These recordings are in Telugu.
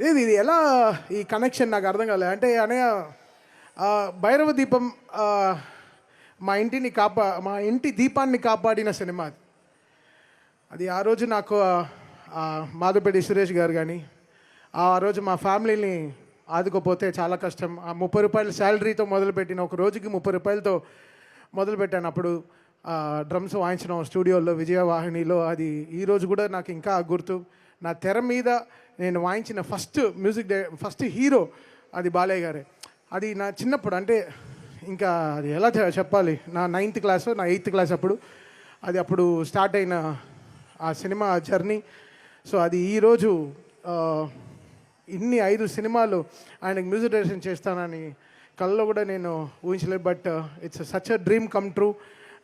లేదు ఇది ఎలా ఈ కనెక్షన్ నాకు అర్థం కాలేదు. అంటే అనయ్య భైరవ దీపం మా ఇంటి దీపాన్ని కాపాడిన సినిమా అది. ఆ రోజు నాకు మాధవపేటి సురేష్ గారు కానీ ఆ రోజు మా ఫ్యామిలీని ఆదుకోపోతే చాలా కష్టం. ఆ 30 రూపాయల శాలరీతో మొదలుపెట్టిన ఒక రోజుకి 30 రూపాయలతో మొదలుపెట్టాను. అప్పుడు డ్రమ్స్ వాయించడం స్టూడియోలో విజయవాహినిలో. అది ఈరోజు కూడా నాకు ఇంకా గుర్తు. నా తెర మీద నేను వాయించిన ఫస్ట్ హీరో అది బాలయ్య గారే. అది నా చిన్నప్పుడు, అంటే ఇంకా అది ఎలా చెప్పాలి, నా 9th క్లాస్ నా 8th క్లాస్ అప్పుడు స్టార్ట్ అయిన ఆ సినిమా జర్నీ. సో అది ఈరోజు ఇన్ని 5 సినిమాలు ఆయనకు మ్యూజిక్ డైరెక్షన్ చేస్తానని కళ్ళలో కూడా నేను ఊహించలేదు. But it's such a dream come true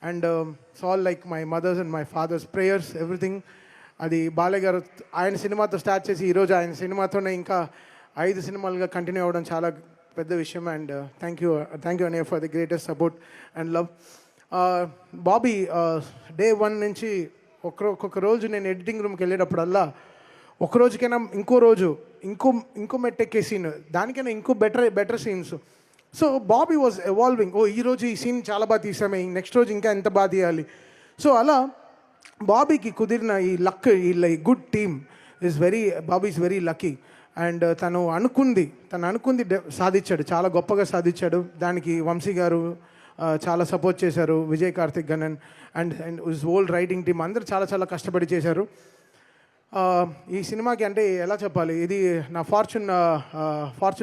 and it's all like my mother's and my father's prayers everything. అది బాలయ్య గారు ఆయన సినిమాతో స్టార్ట్ చేసి ఈరోజు ఆయన సినిమాతోనే ఇంకా 5 సినిమాలుగా కంటిన్యూ అవ్వడం చాలా పెద్ద విషయం. అండ్ థ్యాంక్ యూ అన్నయ్య for the greatest support and love. Bobby day 1 నుంచి ఒక్కొక్క రోజు నేను ఎడిటింగ్ రూమ్కి వెళ్ళేటప్పుడల్లా ఒక రోజుకైనా ఇంకో రోజు ఇంకో మెట్టెక్కే సీన్, దానికైనా ఇంకో better scenes. So Bobby was evolving. ఈరోజు ఈ సీన్ చాలా బాగా తీసామే, నెక్స్ట్ రోజు ఇంకా ఎంత బాగా తీయాలి. సో అలా బాబీకి కుదిరిన ఈ లక్, ఈ good team Bobby is very lucky. And తను అనుకుంది సాధించాడు, చాలా గొప్పగా సాధించాడు. దానికి వంశీ గారు చాలా సపోర్ట్ చేశారు, Vijay Karthik Ganan and old writing team అందరూ చాలా కష్టపడి చేశారు ఈ సినిమాకి. అంటే ఎలా చెప్పాలి, ఇది నా ఫార్చ్యూన్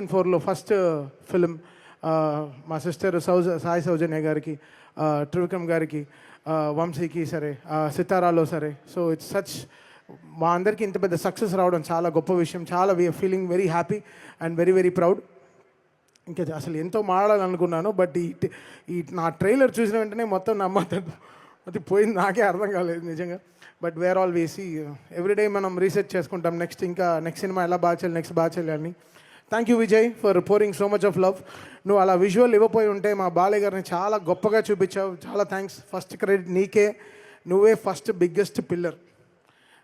4లో ఫస్ట్ ఫిలిం. మా సిస్టర్ సాయి సౌజన్య గారికి, త్రివిక్రమ్ గారికి, వంశీకి సరే, సితారాలో సరే. సో ఇట్స్ సచ్ మా అందరికీ ఇంత పెద్ద సక్సెస్ రావడం చాలా గొప్ప విషయం. చాలా we are feeling very happy and very proud. ఇంకా అసలు ఎంతో మాట్లాడాలనుకున్నాను, బట్ ఈ నా ట్రైలర్ చూసిన వెంటనే మొత్తం అది పోయింది, నాకే అర్థం కాలేదు నిజంగా. బట్ వేర్ ఆల్ వేసి ఎవ్రీడే మనం రీసెర్చ్ చేసుకుంటాం, నెక్స్ట్ సినిమా ఎలా బాగా చేయాలి అని. Thank you Vijay for pouring so much of love. నువ్వు అలా విజువల్ ఇవ్వపోయి ఉంటే మా బాలయ్య గారిని చాలా గొప్పగా చూపించావు, చాలా థ్యాంక్స్. ఫస్ట్ క్రెడిట్ నీకే, నువ్వే ఫస్ట్ బిగ్గెస్ట్ పిల్లర్.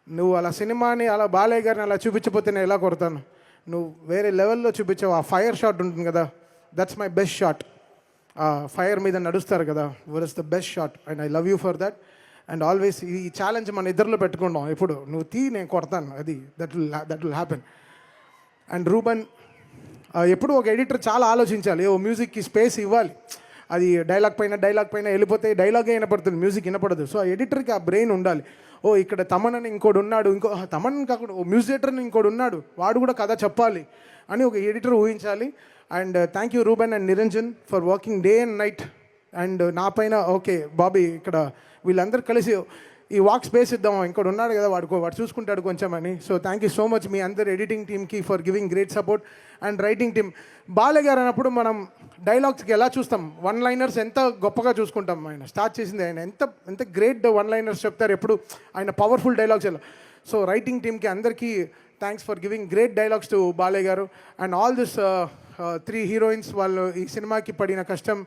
నువ్వు అలా సినిమాని అలా బాలయ్య గారిని అలా చూపించకపోతే నేను ఎలా కొడతాను. నువ్వు వేరే లెవెల్లో చూపించావు. ఆ ఫైర్ షాట్ ఉంటుంది కదా, that's my best shot. Fire మీద నడుస్తారు కదా, it's the best shot and I love you for that. And always ఈ ఛాలెంజ్ మన ఇద్దరిలో పెట్టుకుంటాం ఎప్పుడు, నువ్వు నేను కొడతాను, అది that will happen. And Ruben, ఎప్పుడు ఒక ఎడిటర్ చాలా ఆలోచించాలి, మ్యూజిక్కి స్పేస్ ఇవ్వాలి. అది డైలాగ్ పైన వెళ్ళిపోతే డైలాగే వినపడుతుంది, మ్యూజిక్ వినపడదు. సో ఆ ఎడిటర్కి ఆ బ్రెయిన్ ఉండాలి. ఇక్కడ తమన్ అని ఇంకోటి ఉన్నాడు, తమన్ కాకుండా మ్యూజిక్ డైరెక్టర్ అని ఇంకోటి ఉన్నాడు, వాడు కూడా కథ చెప్పాలి అని ఒక ఎడిటర్ ఊహించాలి. And thank you Ruban and Niranjan for working day and night. And నా పైన బాబీ ఇక్కడ వీళ్ళందరూ కలిసి ఈ వాక్ స్పేస్ ఇద్దాం, ఇంకోటి ఉన్నాడు కదా వాడు చూసుకుంటాడు కొంచెం అని. So thank you so much మీ అందరు ఎడిటింగ్ టీమ్కి for giving great support. And writing team, Balayya garu అన్నప్పుడు మనం డైలాగ్స్కి ఎలా చూస్తాం, 1 లైనర్స్ ఎంత గొప్పగా చూసుకుంటాం. ఆయన స్టార్ట్ చేసింది, ఆయన ఎంత గ్రేట్ 1 లైనర్స్ చెప్తారు ఎప్పుడు, ఆయన పవర్ఫుల్ డైలాగ్స్ ఎలా. సో రైటింగ్ టీమ్కి అందరికీ thanks for giving great dialogues to Balayya garu. And all this 3 heroines, వాళ్ళు ఈ సినిమాకి పడిన కష్టం,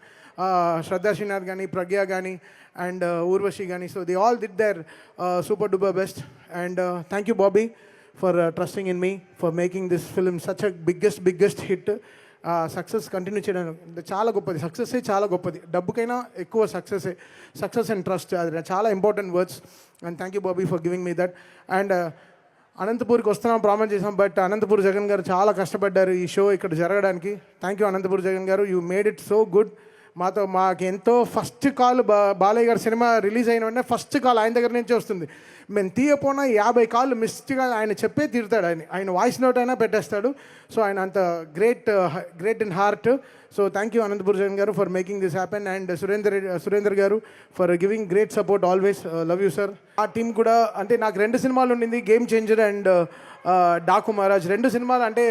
శ్రద్ధా శ్రీనాథ్ కానీ, ప్రజ్ఞ కానీ అండ్ ఊర్వశి కానీ. So they all did there super duper best. And thank you Bobby for trusting in me, for making this film such a biggest hit. Success continue చేయడం చాలా గొప్పది, సక్సెస్సే చాలా గొప్పది, డబ్బుకైనా ఎక్కువ సక్సెస్ అండ్ ట్రస్ట్, అది చాలా important words. And thank you Bobby for giving me that. And అనంతపూర్కి వస్తున్నాం ప్రామిస్ చేసాం, బట్ అనంతపూర్ జగన్ గారు చాలా కష్టపడ్డారు ఈ షో ఇక్కడ జరగడానికి. థ్యాంక్ యూ అనంతపూర్ జగన్ గారు, you made it so good. మాకు ఎంతో ఫస్ట్ కాల్ బాలయ్య గారి సినిమా రిలీజ్ అయిన వెంటనే ఫస్ట్ కాల్ ఆయన దగ్గర నుంచే వస్తుంది. మేము తీయపోయినా 50 కాళ్ళు మిస్గా ఆయన చెప్పే తీరుతాడు, ఆయన వాయిస్ నోట్ అయినా పెట్టేస్తాడు. సో ఆయన అంత great in heart. So thank you Anantapur Jagan garu for making this happen. And Surender garu for giving great support always. Love you sir. ఆ టీం కూడా, అంటే నాకు 2 సినిమాలు ఉండింది, Game Changer and Daaku Maharaaj. 2 సినిమాలు అంటే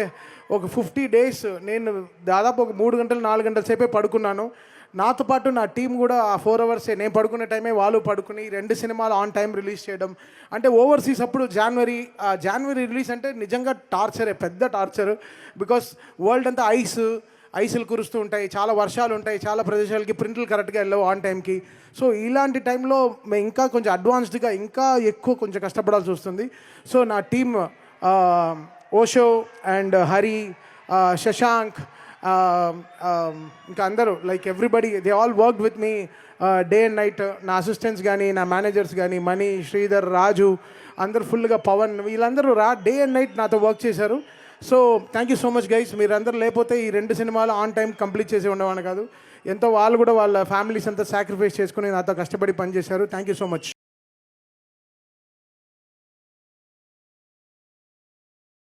ఒక 50 days నేను దాదాపు ఒక 3 గంటలు 4 గంటల సేపే పడుకున్నాను. నాతో పాటు నా టీం కూడా ఆ 4 hours నేను పడుకునే వాళ్ళు పడుకుని 2 సినిమాలు ఆన్ టైం రిలీజ్ చేయడం. అంటే ఓవర్సీస్ అప్పుడు జనవరి రిలీజ్ అంటే నిజంగా టార్చరే, పెద్ద టార్చర్. బికాస్ వరల్డ్ అంతా ఐసులు కురుస్తూ ఉంటాయి, చాలా వర్షాలు ఉంటాయి, చాలా ప్రదేశాలకి ప్రింట్లు కరెక్ట్గా వెళ్ళవు ఆన్ టైంకి. సో ఇలాంటి టైంలో మేము ఇంకా కొంచెం అడ్వాన్స్డ్గా ఇంకా ఎక్కువ కొంచెం కష్టపడాల్సి వస్తుంది. సో నా టీం ఓషో అండ్ హరి, శశాంక్, ఇంకా అందరూ like everybody they all work with me day and night. నా అసిస్టెంట్స్ కానీ, నా మేనేజర్స్ కానీ, మణి, శ్రీధర్, రాజు, అందరూ ఫుల్గా, పవన్, వీళ్ళందరూ డే అండ్ నైట్ నాతో వర్క్ చేశారు. So thank you so much guys. మీరందరూ లేకపోతే ఈ 2 సినిమాలు ఆన్ టైం కంప్లీట్ చేసి ఉండేవాడిని కాదు. ఎంతో వాళ్ళు కూడా వాళ్ళ ఫ్యామిలీస్ అంతా సాక్రిఫైస్ చేసుకుని నాతో కష్టపడి పనిచేశారు. Thank you so much.